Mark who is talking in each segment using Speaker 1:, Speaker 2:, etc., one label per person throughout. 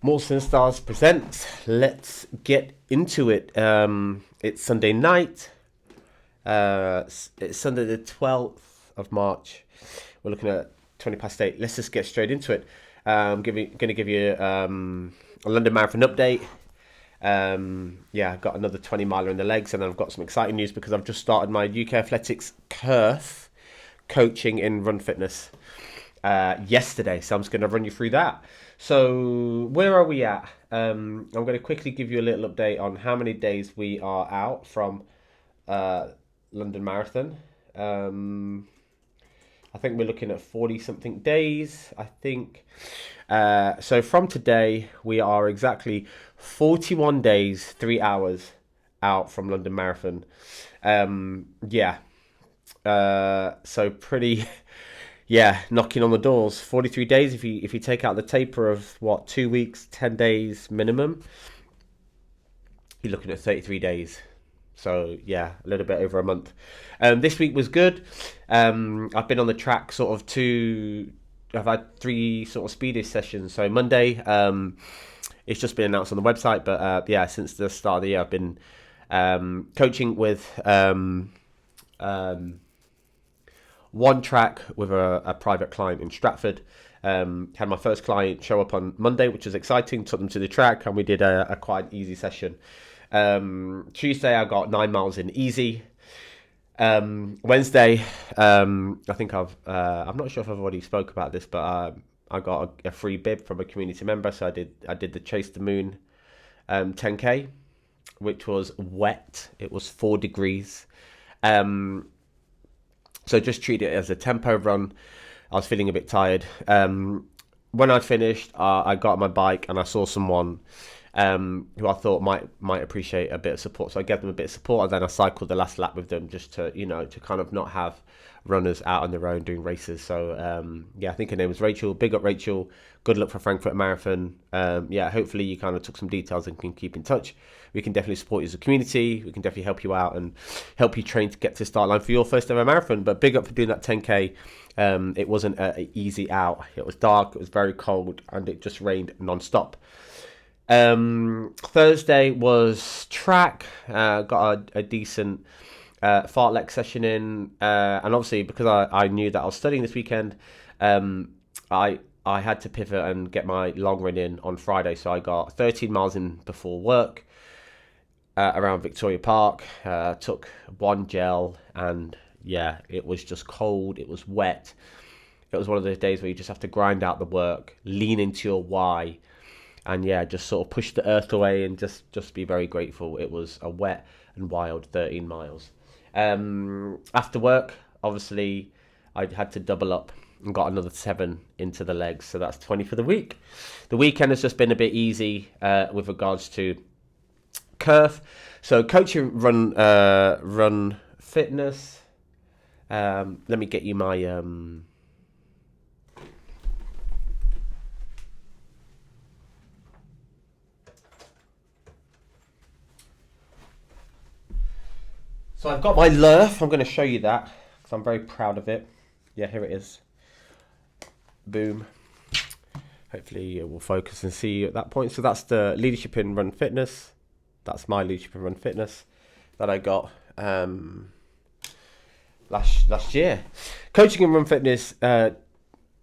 Speaker 1: Molson Stars presents. Let's get into it. It's Sunday night. It's Sunday the 12th of March. We're looking at 20 past 8. Let's just get straight into it. I'm going to give you a London Marathon update. I've got another 20 miler in the legs, and I've got some exciting news because I've just started my UK Athletics Cirf coaching in Run Fitness yesterday. So I'm just going to run you through that. So where are we at? I'm going to quickly give you a little update on how many days we are out from London Marathon. I think we're looking at 40 something days. I think so. From today, we are exactly 41 days, 3 hours out from London Marathon. So pretty. Yeah, knocking on the doors. 43 days. If you take out the taper of 2 weeks, 10 days minimum, you're looking at 33 days. So yeah, a little bit over a month. This week was good. I've been on the track I've had 3 sort of speediest sessions. So Monday, it's just been announced on the website, but since the start of the year, I've been coaching with one track with a private client in Stratford. Had my first client show up on Monday, which was exciting. Took them to the track, and we did a quite easy session. Tuesday, I got 9 miles in easy. Wednesday, I think I'm not sure if I've already spoke about this, but I got a free bib from a community member, so I did the Chase the Moon 10k, which was wet. It was 4 degrees. So just treat it as a tempo run. I was feeling a bit tired. When I finished, I got on my bike and I saw someone who I thought might appreciate a bit of support. So I gave them a bit of support, and then I cycled the last lap with them just to kind of not have runners out on their own doing races. So I think her name was Rachel. Big up Rachel. Good luck for Frankfurt Marathon. Hopefully you kind of took some details and can keep in touch. We can definitely support you as a community. We can definitely help you out and help you train to get to the start line for your first ever marathon. But big up for doing that 10k. It wasn't an easy out. It was dark, it was very cold, and it just rained non-stop. Thursday was track. Got a decent fartlek session in, and obviously because I knew that I was studying this weekend, I had to pivot and get my long run in on Friday. So I got 13 miles in before work around Victoria Park. Took one gel, and it was just cold. It was wet. It was one of those days where you just have to grind out the work, lean into your why, and just sort of push the earth away and just be very grateful. It was a wet and wild 13 miles. After work, obviously, I had to double up and got another 7 into the legs. So that's 20 for the week. The weekend has just been a bit easy with regards to Cirf. So coaching run fitness. Let me get you my So I've got my Lurf. I'm going to show you that because I'm very proud of it. Yeah, here it is. Boom. Hopefully it will focus and see you at that point. So that's the Leadership in Run Fitness. That's my Leadership in Run Fitness that I got last year. Coaching in Run Fitness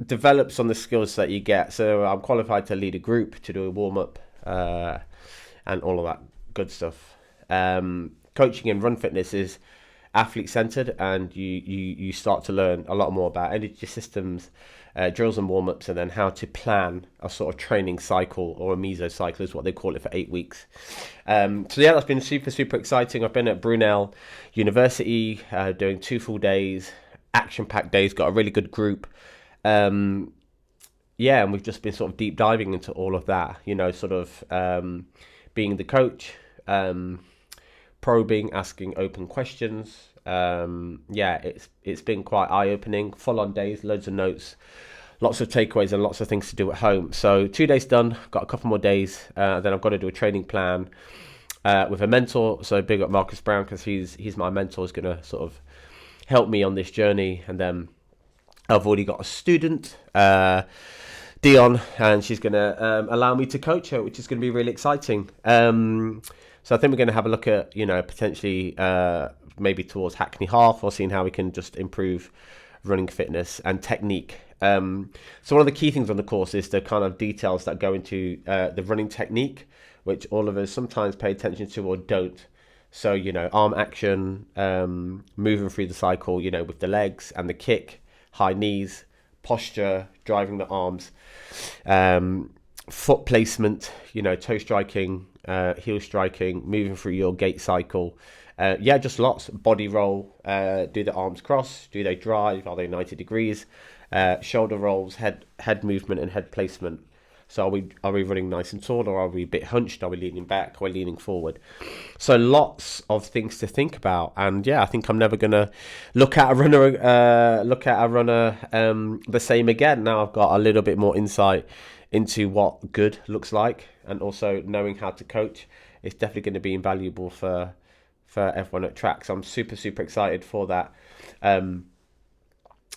Speaker 1: develops on the skills that you get. So I'm qualified to lead a group, to do a warm-up and all of that good stuff. Coaching in Run Fitness is athlete-centered, and you start to learn a lot more about energy systems, drills and warm-ups, and then how to plan a sort of training cycle, or a mesocycle is what they call it, for 8 weeks. That's been super exciting. I've been at Brunel University doing 2 full days, action-packed days, got a really good group. And we've just been sort of deep diving into all of that, being the coach, probing, asking open questions. It's been quite eye-opening, full-on days, loads of notes, lots of takeaways, and lots of things to do at home. So 2 days done, got a couple more days, then I've got to do a training plan with a mentor. So big up Marcus Brown, because he's my mentor, is going to sort of help me on this journey. And then I've already got a student Dion, and she's going to allow me to coach her, which is going to be really exciting. So I think we're going to have a look at, potentially maybe towards Hackney Half, or seeing how we can just improve running fitness and technique. So one of the key things on the course is the kind of details that go into the running technique, which all of us sometimes pay attention to or don't. So, arm action, moving through the cycle, with the legs and the kick, high knees, posture, driving the arms, foot placement, toe striking, heel striking, moving through your gait cycle. Just lots. Body roll, do the arms cross, do they drive, are they 90 degrees, shoulder rolls, head movement and head placement. So are we running nice and tall, or are we a bit hunched? Are we leaning back? Are we leaning forward? So lots of things to think about. And I think I'm never gonna look at a runner the same again. Now I've got a little bit more insight into what good looks like, and also knowing how to coach. It's definitely going to be invaluable for everyone at track. So I'm super excited for that.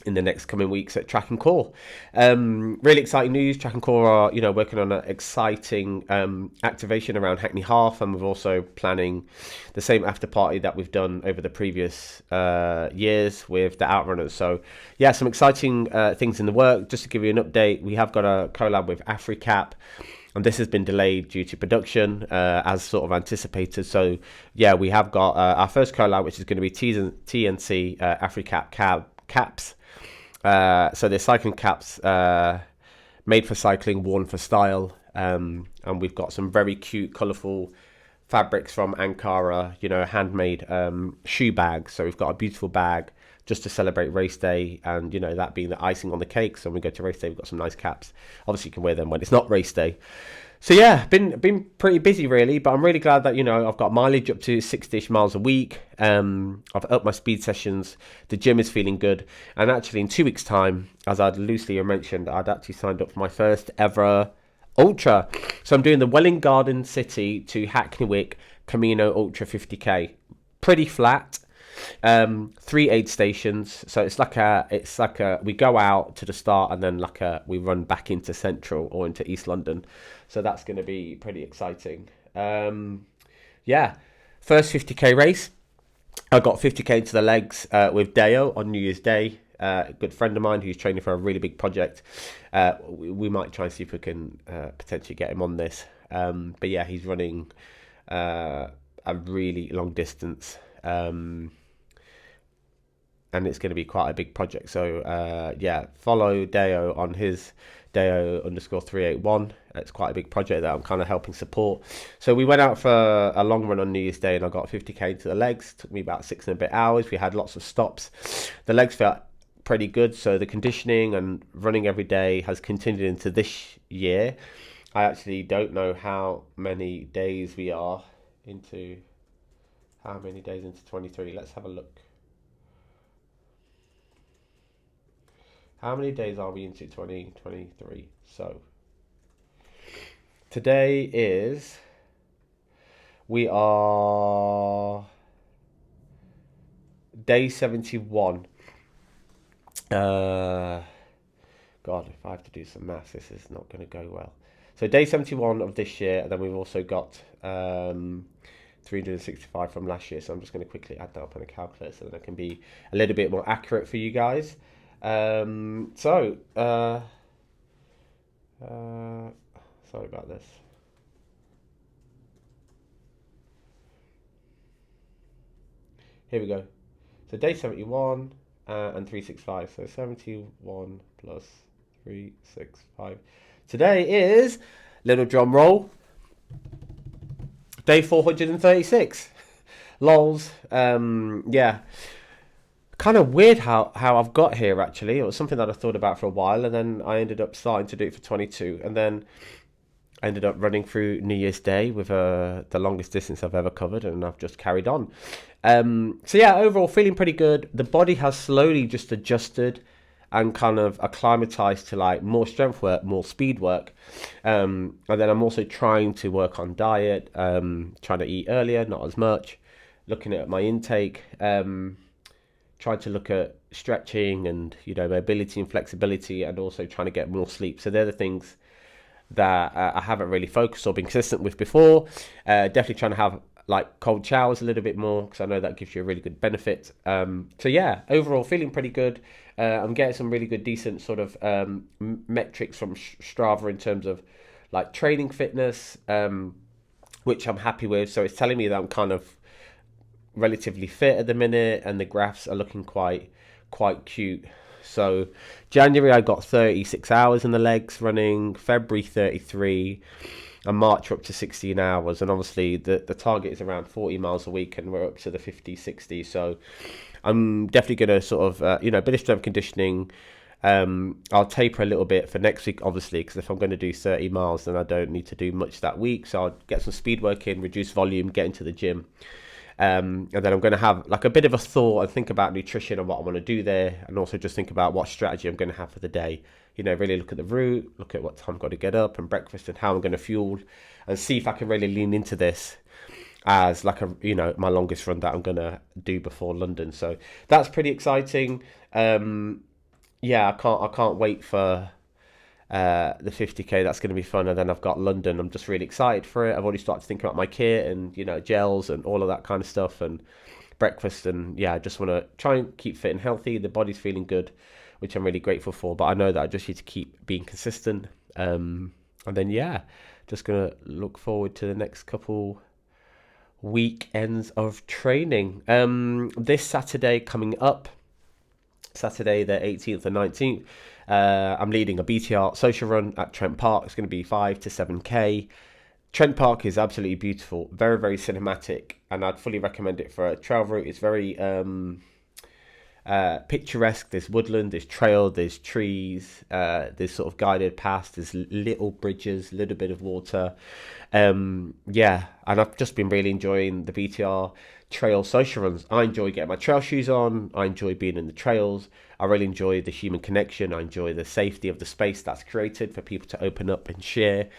Speaker 1: In the next coming weeks at Track and Core. Really exciting news. Track and Core are, working on an exciting activation around Hackney Half, and we're also planning the same after party that we've done over the previous years with the Outrunners. So, some exciting things in the work. Just to give you an update, we have got a collab with AfriCap, and this has been delayed due to production, as sort of anticipated. So, we have got our first collab, which is going to be TNC AfriCap caps. So they're cycling caps, made for cycling, worn for style, and we've got some very cute, colourful fabrics from Ankara, handmade shoe bags. So we've got a beautiful bag just to celebrate race day, and that being the icing on the cake. So when we go to race day, we've got some nice caps. Obviously you can wear them when it's not race day. So been pretty busy really, but I'm really glad that I've got mileage up to 60-ish miles a week. I've upped my speed sessions. The gym is feeling good, and actually in 2 weeks' time, as I'd loosely mentioned, I'd actually signed up for my first ever ultra. So I'm doing the Welwyn Garden City to Hackney Wick Camino Ultra 50k. Pretty flat. 3 aid stations, so it's like a we go out to the start, and then we run back into Central or into East London. So that's going to be pretty exciting. First 50k race. I got 50k to the legs with Deo on New Year's Day. A good friend of mine who's training for a really big project. We might try and see if we can potentially get him on this. He's running a really long distance. And it's going to be quite a big project. So, follow Deo on his Deo_381. It's quite a big project that I'm kind of helping support. So we went out for a long run on New Year's Day, and I got 50k to the legs. Took me about 6 and a bit hours. We had lots of stops. The legs felt pretty good. So the conditioning and running every day has continued into this year. I actually don't know how many days we are into. How many days into 23? Let's have a look. How many days are we into 2023? So, we are day 71. God, if I have to do some maths, this is not going to go well. So day 71 of this year, and then we've also got 365 from last year. So I'm just going to quickly add that up on a calculator so that I can be a little bit more accurate for you guys. Sorry about this. Here we go. So day 71 and 365. So 71 plus 365. Today is, little drum roll, day 436. Lols. Kind of weird how I've got here, actually. It was something that I thought about for a while, and then I ended up starting to do it for 22, and then I ended up running through New Year's Day with the longest distance I've ever covered, and I've just carried on. Overall feeling pretty good. The body has slowly just adjusted and kind of acclimatized to more strength work, more speed work. And then I'm also trying to work on diet, trying to eat earlier, not as much, looking at my intake, trying to look at stretching and, mobility and flexibility, and also trying to get more sleep. So they're the things that I haven't really focused or been consistent with before. Definitely trying to have like cold showers a little bit more, because I know that gives you a really good benefit. So yeah, overall feeling pretty good. I'm getting some really good, decent sort of metrics from Strava in terms of like training fitness, which I'm happy with. So it's telling me that I'm kind of relatively fit at the minute, and the graphs are looking quite cute. So January I got 36 hours in the legs running, February 33, and March we're up to 16 hours. And obviously the target is around 40 miles a week, and we're up to the 50, 60. So I'm definitely going to sort of, a bit of strength conditioning. I'll taper a little bit for next week, obviously, because if I'm going to do 30 miles, then I don't need to do much that week. So I'll get some speed work in, reduce volume, get into the gym. And then I'm going to have like a bit of a thought and think about nutrition and what I want to do there, and also just think about what strategy I'm going to have for the day. Really look at the route, look at what time I've got to get up and breakfast, and how I'm going to fuel, and see if I can really lean into this as like my longest run that I'm going to do before London. So that's pretty exciting. I can't wait for the 50k. That's going to be fun. And then I've got London. I'm just really excited for it. I've already started to think about my kit and gels and all of that kind of stuff, and breakfast. And I just want to try and keep fit and healthy. The body's feeling good, which I'm really grateful for, but I know that I just need to keep being consistent. And then just gonna look forward to the next couple weekends of training. This Saturday coming up, Saturday the 18th and 19th, I'm leading a BTR social run at Trent Park. It's going to be 5 to 7k. Trent Park is absolutely beautiful, very, very cinematic, and I'd fully recommend it for a trail route. It's very picturesque. There's woodland, there's trail, there's trees, there's sort of guided paths, there's little bridges, a little bit of water. And I've just been really enjoying the BTR trail social runs. I enjoy getting my trail shoes on. I enjoy being in the trails. I really enjoy the human connection. I enjoy the safety of the space that's created for people to open up and share.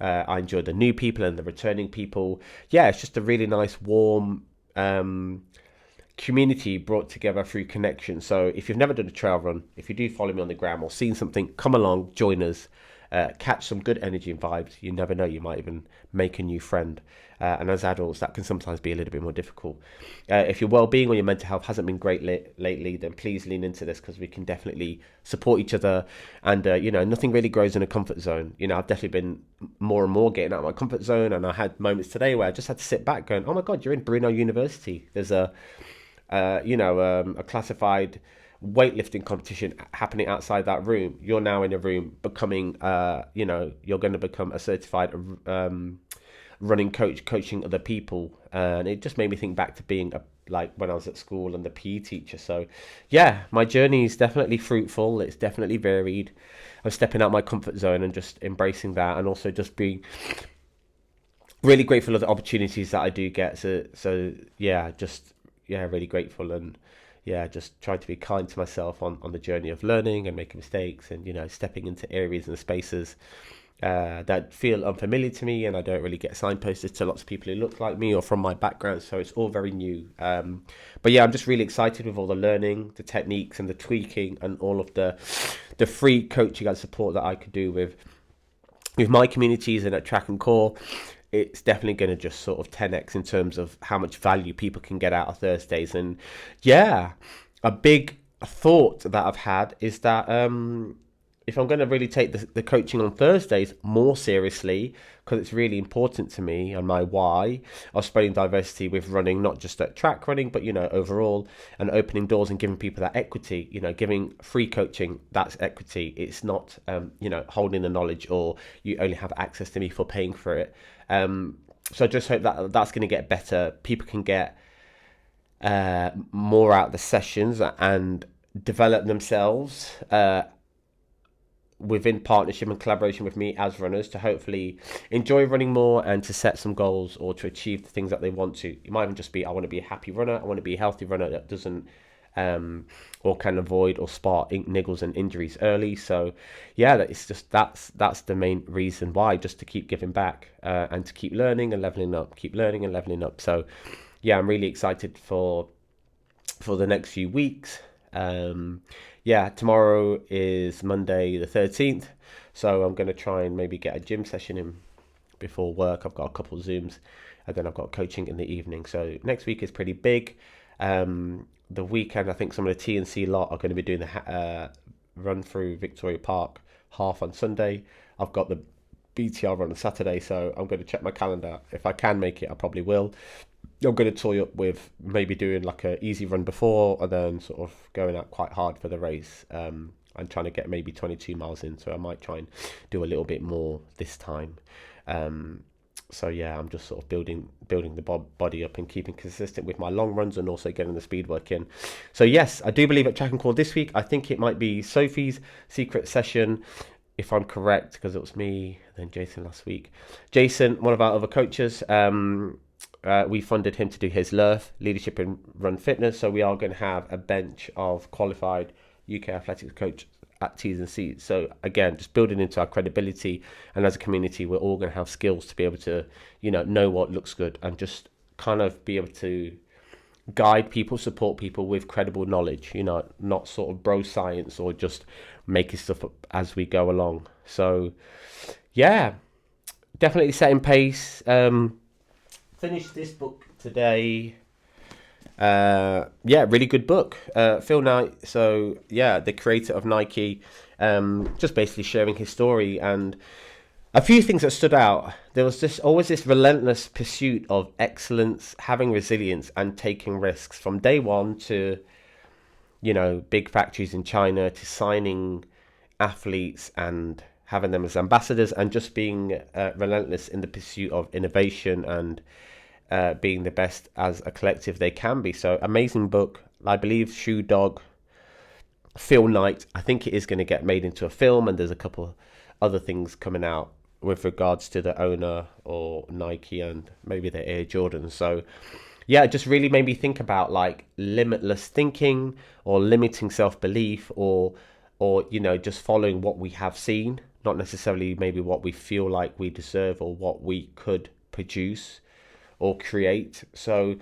Speaker 1: I enjoy the new people and the returning people. It's just a really nice, warm community brought together through connection. So if you've never done a trail run, if you do follow me on the gram or seen something, come along, join us, catch some good energy and vibes. You never know, you might even make a new friend. And as adults, that can sometimes be a little bit more difficult. If your well-being or your mental health hasn't been great lately, then please lean into this, because we can definitely support each other. And nothing really grows in a comfort zone. I've definitely been more and more getting out of my comfort zone, and I had moments today where I just had to sit back going, oh my god, you're in Brunel University. There's a classified weightlifting competition happening outside that room. You're now in a room becoming you're going to become a certified running coach, coaching other people. And it just made me think back to being like when I was at school and the PE teacher. So my journey is definitely fruitful. It's definitely varied. I'm stepping out my comfort zone and just embracing that, and also just being really grateful of the opportunities that I do get. So really grateful, and just trying to be kind to myself on the journey of learning and making mistakes, and stepping into areas and spaces that feel unfamiliar to me, and I don't really get signposted to lots of people who look like me or from my background, so it's all very new. But I'm just really excited with all the learning, the techniques and the tweaking, and all of the free coaching and support that I could do with my communities and at Track and Core. It's definitely going to just sort of 10x in terms of how much value people can get out of Thursdays. And a big thought that I've had is that if I'm going to really take the coaching on Thursdays more seriously, because it's really important to me and my why of spreading diversity with running, not just at track running, but overall, and opening doors and giving people that equity, giving free coaching, that's equity. It's not holding the knowledge, or you only have access to me for paying for it. So I just hope that that's going to get better. People can get more out of the sessions and develop themselves within partnership and collaboration with me as runners, to hopefully enjoy running more and to set some goals or to achieve the things that they want to. It might even just be, I want to be a happy runner, I want to be a healthy runner that doesn't or can avoid or spot niggles and injuries early. So it's just that's the main reason why, just to keep giving back and to keep learning and leveling up, So I'm really excited for for the next few weeks. Yeah, tomorrow is Monday the 13th, so I'm going to try and maybe get a gym session in before work. I've got a couple of Zooms, and then I've got coaching in the evening. So next week is pretty big. The weekend, I think some of the T&C lot are going to be doing the run through Victoria Park half on Sunday. I've got the BTR run on Saturday, so I'm going to check my calendar. If I can make it, I probably will. I'm going to toy up with maybe doing like a easy run before, and then sort of going out quite hard for the race. I'm trying to get maybe 22 miles in, so I might try and do a little bit more this time. So yeah, I'm just sort of building the body up and keeping consistent with my long runs, and also getting the speed work in. So yes, I do believe at Track and Core this week. I think it might be Sophie's secret session, if I'm correct, because it was me, then Jason last week. Jason, one of our other coaches, we funded him to do his LERF, Leadership in Run Fitness. So we are going to have a bench of qualified UK athletics coach at T's and C's. So again, just building into our credibility, and as a community, we're all going to have skills to be able to, know what looks good, and just kind of be able to guide people, support people with credible knowledge, not sort of bro science or just making stuff up as we go along. So yeah, definitely setting pace. Finished this book today. Really good book. Phil Knight, so yeah, the creator of Nike, just basically sharing his story, and a few things that stood out. There was always this relentless pursuit of excellence, having resilience, and taking risks from day one to, big factories in China, to signing athletes and having them as ambassadors, and just being relentless in the pursuit of innovation and being the best as a collective they can be. So amazing book. I believe Shoe Dog, Phil Knight, I think it is going to get made into a film, and there's a couple other things coming out with regards to the owner or Nike and maybe the Air Jordans. So yeah, it just really made me think about like limitless thinking, or limiting self-belief, or just following what we have seen, not necessarily maybe what we feel like we deserve or what we could produce or create. So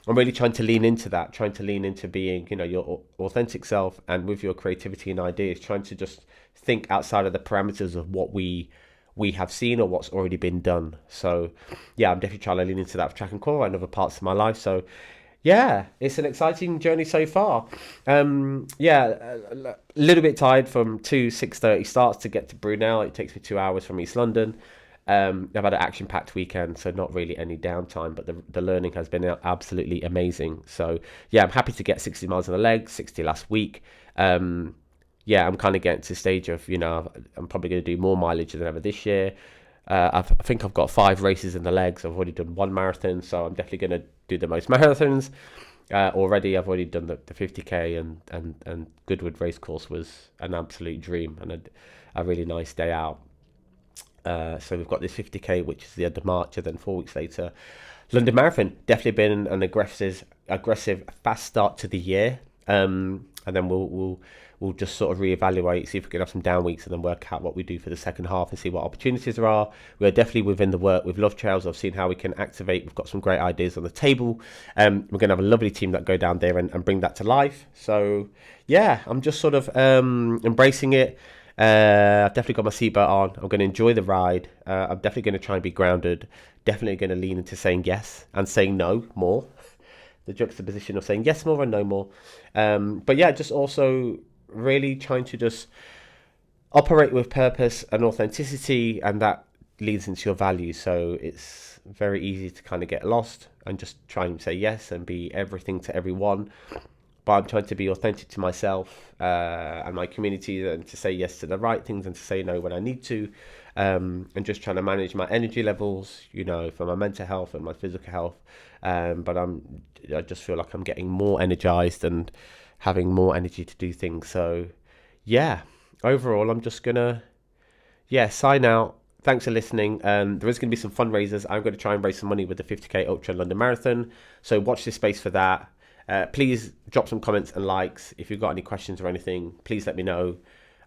Speaker 1: I'm really trying to lean into that, trying to lean into being, your authentic self, and with your creativity and ideas, trying to just think outside of the parameters of what we have seen or what's already been done. So yeah, I'm definitely trying to lean into that for Track and Core and other parts of my life. So yeah, it's an exciting journey so far. A little bit tired from 6:30 starts to get to Brunel. It takes me 2 hours from East London. I've had an action-packed weekend, so not really any downtime, but the learning has been absolutely amazing. So yeah, I'm happy to get 60 miles on the legs, 60 last week. I'm kind of getting to the stage of, I'm probably going to do more mileage than ever this year. I think I've got 5 races in the legs. I've already done 1 marathon, so I'm definitely going to do the most marathons. Already, I've already done the 50k, and Goodwood Racecourse was an absolute dream and a really nice day out. So we've got this 50k, which is the end of March, and then 4 weeks later, London Marathon. Definitely been an aggressive, fast start to the year. And then we'll just sort of reevaluate, see if we can have some down weeks, and then work out what we do for the second half and see what opportunities there are. We're definitely within the work with Love Trails. I've seen how we can activate. We've got some great ideas on the table. We're going to have a lovely team that go down there and bring that to life. So yeah, I'm just sort of embracing it. I've definitely got my seatbelt on. I'm going to enjoy the ride. I'm definitely going to try and be grounded. Definitely going to lean into saying yes and saying no more. The juxtaposition of saying yes more and no more. But yeah, just also really trying to just operate with purpose and authenticity, and that leads into your values. So it's very easy to kind of get lost and just try and say yes and be everything to everyone. But I'm trying to be authentic to myself and my community, and to say yes to the right things and to say no when I need to, and just trying to manage my energy levels, for my mental health and my physical health. But I just feel like I'm getting more energized and having more energy to do things. So yeah, overall, I'm just gonna sign out. Thanks for listening. There is going to be some fundraisers. I'm going to try and raise some money with the 50k Ultra London Marathon. So watch this space for that. Please drop some comments and likes. If you've got any questions or anything, please let me know.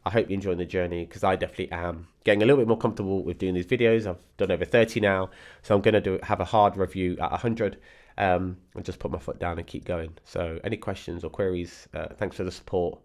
Speaker 1: I hope you're enjoying the journey, because I definitely am getting a little bit more comfortable with doing these videos. I've done over 30 now, so I'm going to have a hard review at 100, and just put my foot down and keep going. So any questions or queries, thanks for the support.